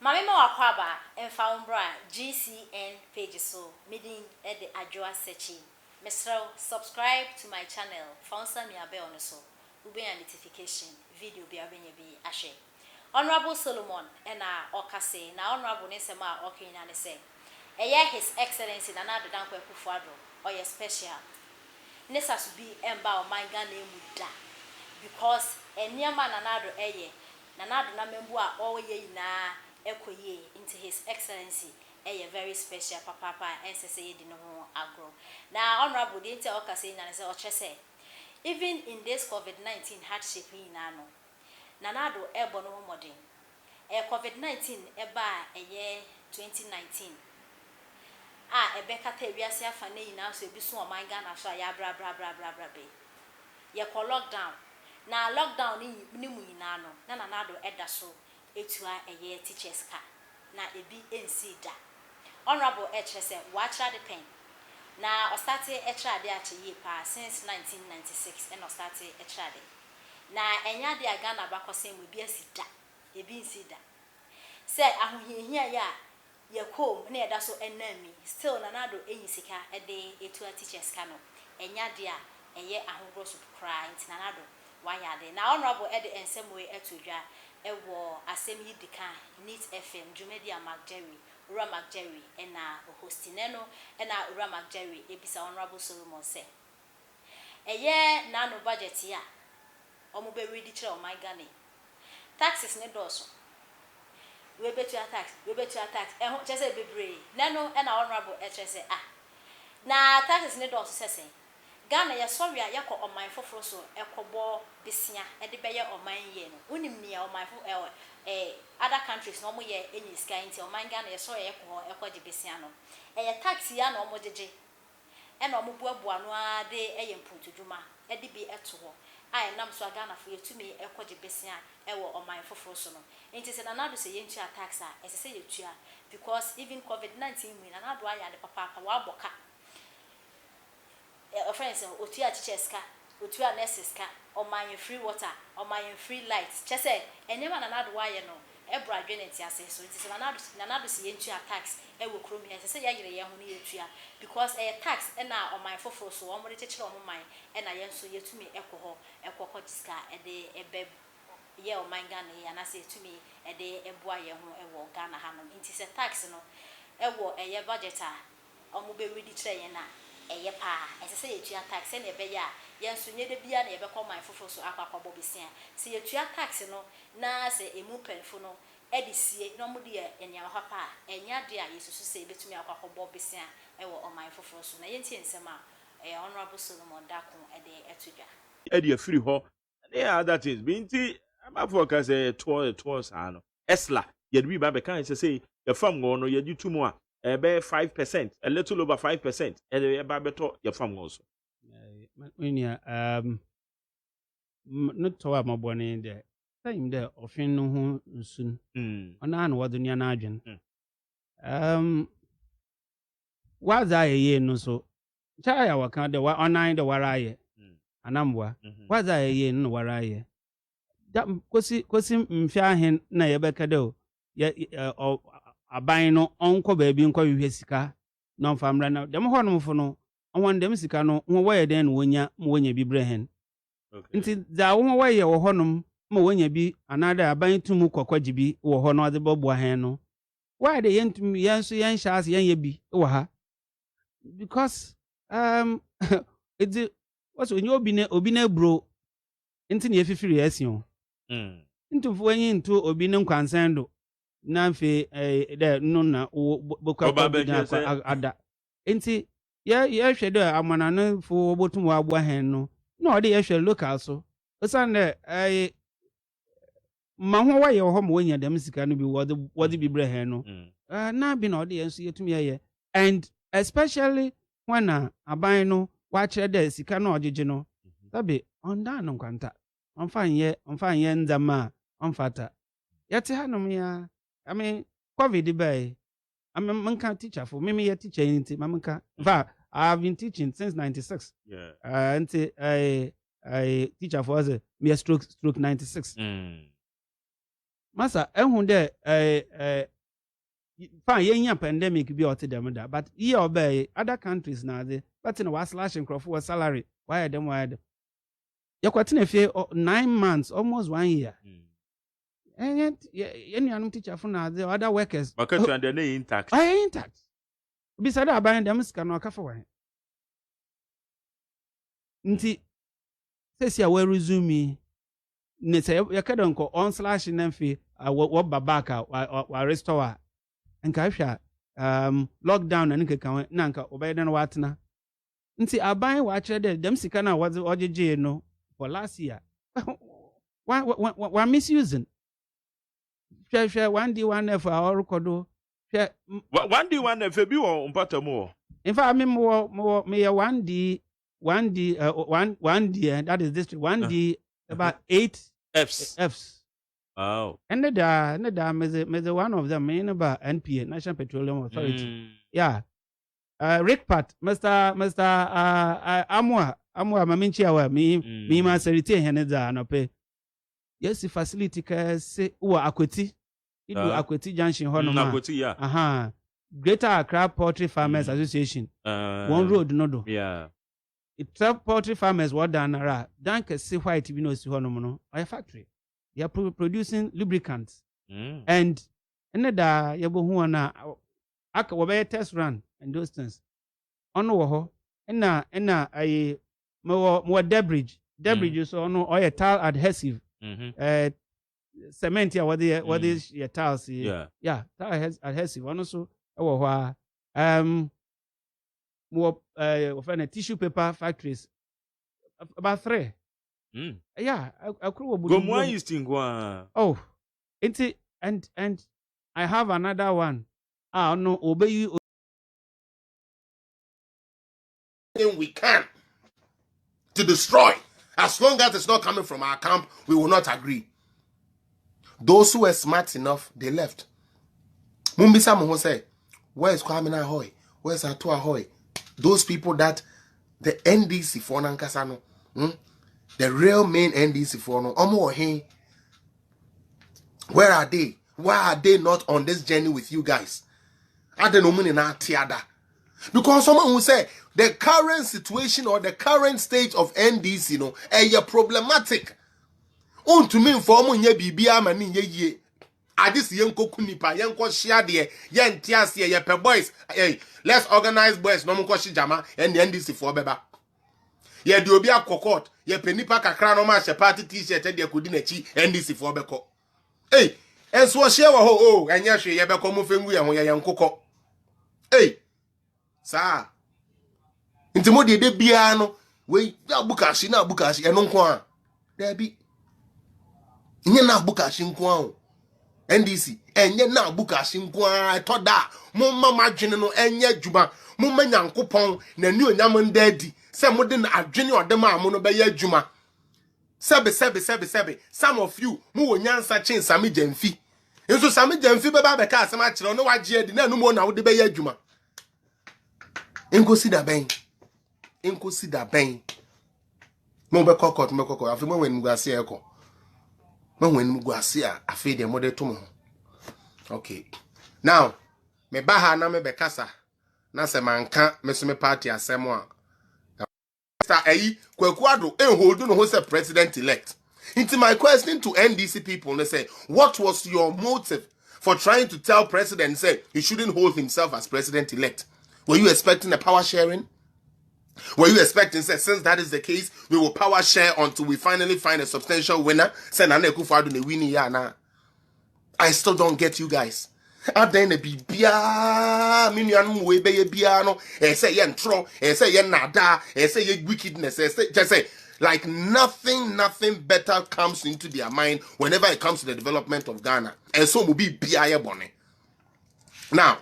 Mami ma wakwaba and found bra GCN page so meeting at the Adjoa searching. Mr. Subscribe to my channel. Found some ya be on so. Ube a notification video be be ashe. Honorable Solomon and Okase na honorable Nesema Okin and say. His Excellency Nana Dankwe Kufuado or your special. Nessa to be emba or my gun name da because a near man another Nanado na membua all ye na ekoye into His Excellency a very special papa and say di no agro. Now honorable didn't tell Okase and say even in this COVID-19 hardship in nano Nanado ebono modern COVID-19 eba a year 2019 ebeka ta wiase afa na yina so ebiso o man Ghana so ya bra be ye ko lockdown na lockdown ni mu yina no na Nanado eda so etua eye teachers ka na ebi ensi da honorable se wa tra de pen na o start e tra de ache ye pa since 1996 and o start e tra de na enya de Ghana ba ko sem ebi asida ebi ensi da se ahohiahia ya ye kom na eda so enami still Nanado enyi sika ede etua teachers ka no enya de a eye ahogro so cry nti Nanado wa ya de na honorable ede ensemwe etudwa ewo asem yi dika Neat FM Jumedia Macjerry Ura Macjerry ena hostineno ena Ura Macjerry ebisa honorable Solomon se eye na no budget ya omo be ready kire o my Ghana taxes ne doso we betu tax ho chese bebre nano ena honorable se na taxes ne doso sese Ghana ya sorry ya ko oman foforo so ekobo besia e de beye oman ye no unim nia oman fo other countries no mo ye enyi sky nti oman Ghana ya sorry ekoje besia no tax ya na omo jeje e na omo buabua no ade mpuntudwuma e de bi eto ho nam so Ghana fo yetumi ekoje besia wo oman foforo so no nti se Nanado se yentua tax a se yetua because even COVID-19 mu Nanado aya de papa wa boka friends otua teachers ka otua nurses ka o my free water o my free lights chese enyema Nanado wa ye no ebra dweneti ase so nti Nanado se yentua tax wo krom he se ya yire ye ho no yetua because tax na o my foforo so o mo de chekere o mo man na ye nso yetumi ekoho ekoko diska ede ebe ye o man Ghana ya na se yetumi ede eboa ye ho ewo Ghana ha no nti se tax no ewo eye budget a o mo be ready kire ye na eye pa se yetua tax na ebe ya yenso nyede bia na ebe ko man foforo so akwakwabo besia se yetua tax no na se emu penfo no edisie no mo de enya papa enya de a yesusu se betumi akwakwabo besia ewo o man foforo so na yentie nsem a honorable Solomon Dakun ede etudwa ede afiri ho there are other things binti amafo ka say tours ano esla yede bi ba be kan say your farm go no yede tumu a ebe 5%, a little over 5%. Eba beto your farm also. Not to our mobile there. Time there, often no one soon. On an what the Nianajan. Was I a year no so? Chaya waka the wa online the waraye. Anamwa. Was I a year no waraye? That kwasi mfiahen na yebeka do. Aban no onko baabi nkwa hwehwe sika no famra na dem ho no mfo no won dem sika no wo waye den wonya bi brehen nti za wo waye wo honom ma wonya bi anada aban tumu kokwaji bi wo ho no ade bobua hen no why de yentum yenso yen shaas yen ye bi wo ha because it was when you obi na bro nti ne efifiri asion ntu fo yin ntu obi ne nkwansan do na fe de no na bokwa ada enti ye hwe de amana no fo botum wa agbo hen no na ode ye hwe local so osan de ma ho wa ye ho ma wonya dem sika no bi wode bi bre hen no na bi na ode ye nso yetum ye and especially when aban no wa kire de sika no ojeje no sabe onda no kwanta onfa ye nzama onfata yete hanom ya I mean, COVID bay. I'm a teacher for me. A teacher in Mamaka. I've been teaching since '96. Yeah. And I teacher for us. Me a stroke '96. Masa, ehun de fine, yenya pandemic be out them that, but ye obey other countries now. But in was slashing crop for salary. Why them? You're quite in a few 9 months, almost 1 year. And yet, any young teacher for now, the other workers. Because you're intact. I intact. Beside that, buying them can not cover. Nti, says ya will resume me. Nese, you can't go on slashing them fee. What babaka or restore. And Kaisha, lockdown and Nka Nanka, obey than what na. Nti, I buy watcher them sikana was the OJJ no for last year. Why misusing? Share 1D, 1F for our record. 1D, 1F, be or more. In fact, I mean more, me 1D, 1D, that is district 1D, about 8 Fs. Oh. And the one of them in about NPA, National Petroleum Authority. Yeah. Rick Pat, Mr. Amwa, Maminchia, me, my serite, Heneza, and pay. Yes, the facility can say, Akweti. It will Akweti Junction, Akweti, yeah. Greater Accra Poultry Farmers Association. One road, no do. Yeah. It 12 poultry farmers what done are dank see white you know a factory. They are producing lubricants. And da yabo who na aka wobe test run and those things. Ono wo na I more debris so no oil tile adhesive. Cement ya what is your tiles yeah tile adhesive ono so wo more tissue paper factories about 3. Yeah, I could go more used in one. Oh, and I have another one. No, obey you. We can to destroy. As long as it's not coming from our camp, we will not agree. Those who were smart enough, they left. Mumbisa Moho say, where is Kwame Ahoy? Where's Atu Ahoy? Those people that the NDC for Nankasano, the real main NDC for no, where are they? Why are they not on this journey with you guys? I don't know in our tiada. Because someone who say the current situation or the current state of NDC, is problematic. To me, for me, bibia mani ye. Adis yenko kunipa, yenko shiade, yen tiasi, ye pe boys. Hey, let's organize boys, no mukoshi jama, and the NDC for beba. Ye diobia kokot, ye penipa kakra no ma she party t-shirt, and ye kudinechi, NDC for beko. Hey, and so share ho, and yashi, ye beko mufengu ya yankoko. Hey, sa. Intimo de biano, we bukashi na bukashi, and unkwa. There be. Nye na bukashi nkwa. NDC enye na bukashi nkwa toda mo mama adwene no enye djuma mo manyankopon na ni onyam ndadi se mo de na adwene odem a mo no be ya djuma sebe some of you mo wonyansa chen sami jamfi enso sami jamfi be ba be ka asem a kire no wagye adi na no mo na wo de be ya djuma enkosi da ben mo be kokot afi mo wen mugase eko when Muguasia, I feed the mother to me. Okay. Now, me baha na me bekasa. Na se man can't miss me party as someone. Mr. A. Kwekuado, and hold on who's a president elect. Into my question to NDC people, they say, what was your motive for trying to tell President, say, he shouldn't hold himself as president elect? Were you expecting a power sharing? Were you expecting, say, since that is the case, we will power share until we finally find a substantial winner? I still don't get you guys. I then be bia minian we be biano, say yen tro, say yen nada, say ye wickedness, just say like nothing better comes into their mind whenever it comes to the development of Ghana. And so will be bia bonne. Now,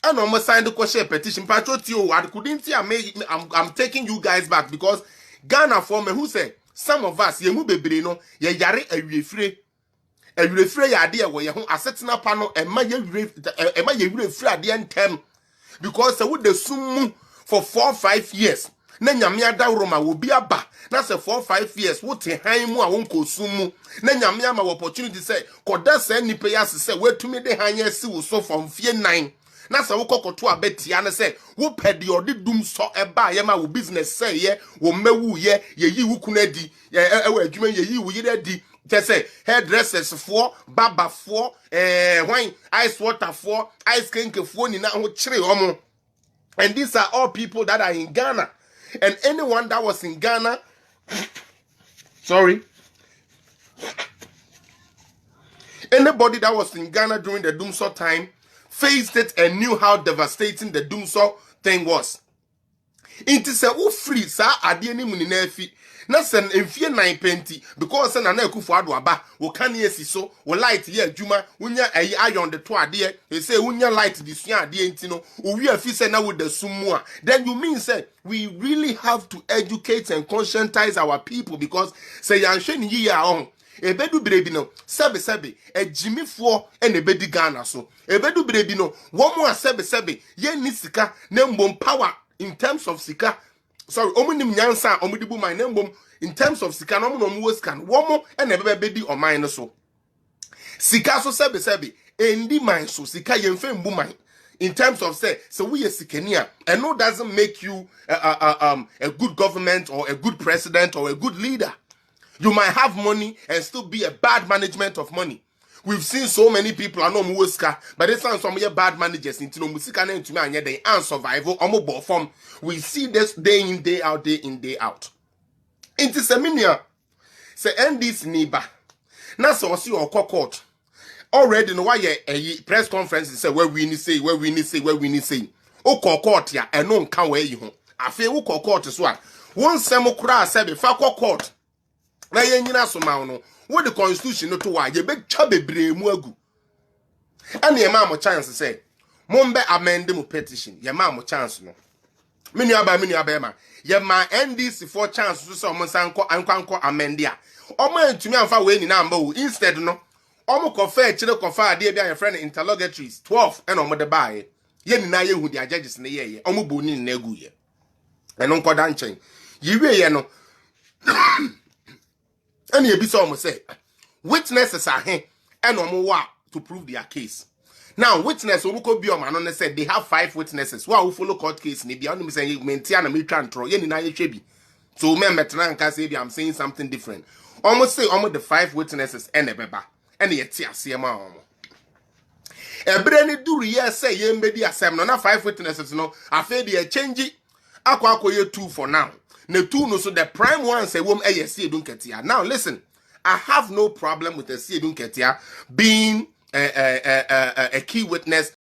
and almost signed the question petition. Patrotio, I couldn't see. I'm taking you guys back because Ghana for me who say some of us ye mube brino ye yare a refre idea where ye assetting up panel and my refre idea and 10 because I would assume for 4 or 5 years na nyame ada roma wo bi aba na say 4-5 years wo te han mu a wonko sumu na nyame ama opportunity say koda say nipa yase say wetumi de han yesi wo so from fie 9 na say wo kokoto abetia na say wo pede odi Dumsor eba ye ma wo business say ye wo mewu ye yi wo kunadi e adwuma ye yi wo yire di just say hairdressers for barber for wine ice water for ice cream for ni na ho kire omo. And these are all people that are in Ghana. And anyone that was in Ghana, sorry, anybody that was in Ghana during the Dumsor time faced it and knew how devastating the Dumsor thing was. It is a free, sir, adieni muninefi. Na sen enfie 920 because sen na ekufu ado aba wo kan yesi so wo light ye adwuma unya ayi iron de to ade e say unya light di sua ade enti no owi afi se na wo da sumu a then you mean say we really have to educate and conscientize our people because say yanhwe ni yi a on ebedu brebi no sebe ejimifo e na ebedi Ghana so ebedu brebi no wo mu a sebe ye ni sika na mbom power in terms of sika. Sorry, omunim nyansa omudibu my name in terms of sika no mo scan womo e na bebedi o mine so sika so sebe endi mine so sika yemfe mbu mine in terms of say so we sikania and no doesn't make you a good government or a good president or a good leader. You might have money and still be a bad management of money. We've seen so many people I know muska, but they sound some bad managers into no musika na ntumi anya they and survival omo bo form. We see this day in day out into seminar say NDC niba na so see or court already no why a press conference say where we need say o court ya and no nka we yi ho afi wo court so a won sem kura say be fa court na ye nyina so ma no what the constitution no to why ye be twa bebre mu agu and ye ma mo chance say mo be amend mo petition ye ma mo chance no menu aba ma ye ma NDC for chance so say mo sanko anko amend ya omo antumi amfa we ni na amba o instead no omo kofa kire kofa ade bia ye friend interrogatories 12 and omo de bae ye ni na ye hu dia judges ne ye omo boni na agu ye eno nkoda nchen yiwe ye no and ye be so say witnesses are here and omo to prove their case. Now witness omuko bi o ma no said they have 5 witnesses who follow court case ni bia no say mentia na me twa ntro ye ni na ye hwebi so me metena nka say I'm saying something different. Almost say almost the 5 witnesses and ebeba and ye ti ase ma omo ebre ni duru ye say ye mbedi asem no na 5 witnesses no afa de change akwa ye 2 for now. Ne 2 no so the prime one say wom eye see edun ketia. Now listen, I have no problem with the see edun ketia being a key witness